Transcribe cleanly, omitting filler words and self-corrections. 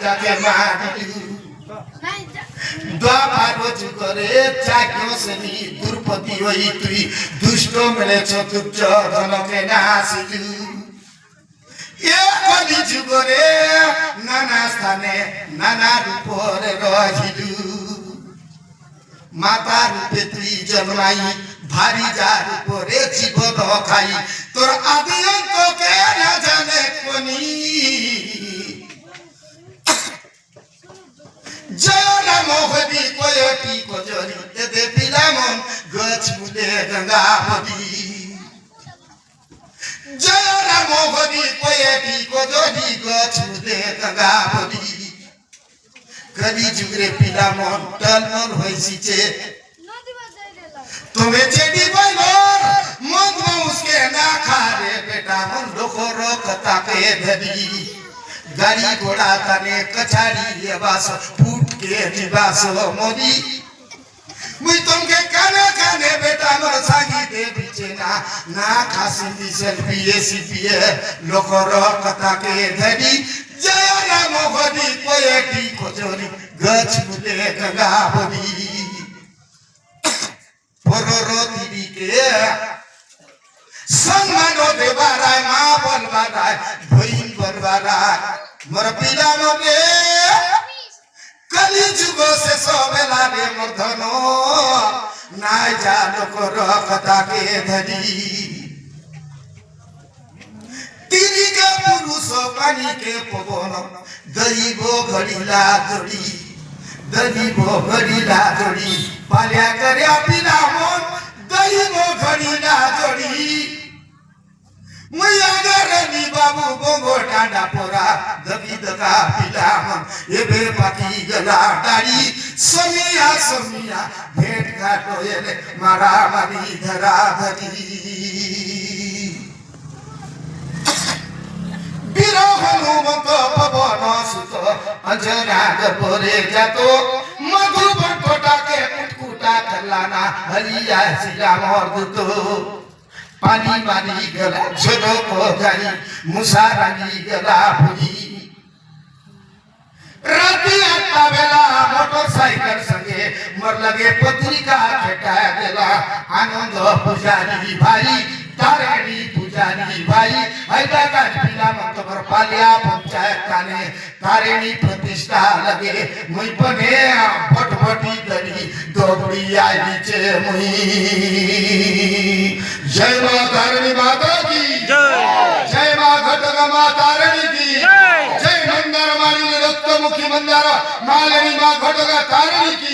তাকে মারিলু দ্বাপার যুগরে চাক্য শ্রেণী দুর্পতি হই তুই দুষ্ট মেলে চতুর্জনকে নাসিলু এ কলি যুগরে নানা স্থানে নানা রূপরে রহিলু মাতা রূপে তুই জন্মাই ভারী যার উপরে জীবন খাই তোর আদি অন্তকে না জানে কোনি জয় রাম হরি কয়টি কজরি এতে পিলামন গছ মুদে গঙ্গাবতী জয় রাম হরি কয়টি কজরি গছ মুদে গঙ্গাবতী কলি যুগরে পিলামন টলমল হইছিছে তুমি চেটি বইলর মন মুসকে না খারে বেটা মন লোকর কথাকে ধরি গাড়ি ঘোড়া তানে কছাড়ি বাস ফুট के निवास मोदी मुई तुमके काने काने बेटा मोर सागी दे बिचे ना खासी दिसल पिए सिपिए लोकर कथा के धरी जय राम हरि कोयटी खोजरी गछ मुदे गंगावती पोरो तिरी के सम्मानो देवाराय मा बलवाराय भईन बलवाराय मोर पिला मोरे कली जुग से सोबेला रे मर्दनो नाय जानो को रखता के धरी तिरी के पुरुष पानी के पवन दईबो घड़ीला जोड़ी पाल्या करया पिला मन दईबो घड़ीला जोड़ी मैया गरनी बाबू गोगो डांडा पोरा दबी दगा पिलामन एबे पाकी गला डाड़ी समिया भेट घाटो एले मारा मारी धरा धरी बिरो हनुमत पवन सुत अंजना गपोरे जातो मधु बटोटा के कुटकुटा करलाना हरिया सिला मर्दतो पानी मारी गला झोलो को जाई मुसारानी गला भुई राती आता बेला मोटरसाइकिल संगे मर लगे पत्रिका खेटा देला आनंद पुजारी भाई तारेणी पुजारी भाई हैदा का पिला मतबर पालिया पंचायत काने तारेणी प्रतिष्ठा लगे मुई बने फटफटी दरी दोबड़ी आई नीचे मुई जय मां तारिणी माता की जय मां घटगा मां तारिणी की जय मंदार मालिनी रक्त मुखी मंदार मालिनी मां घटगा तारिणी की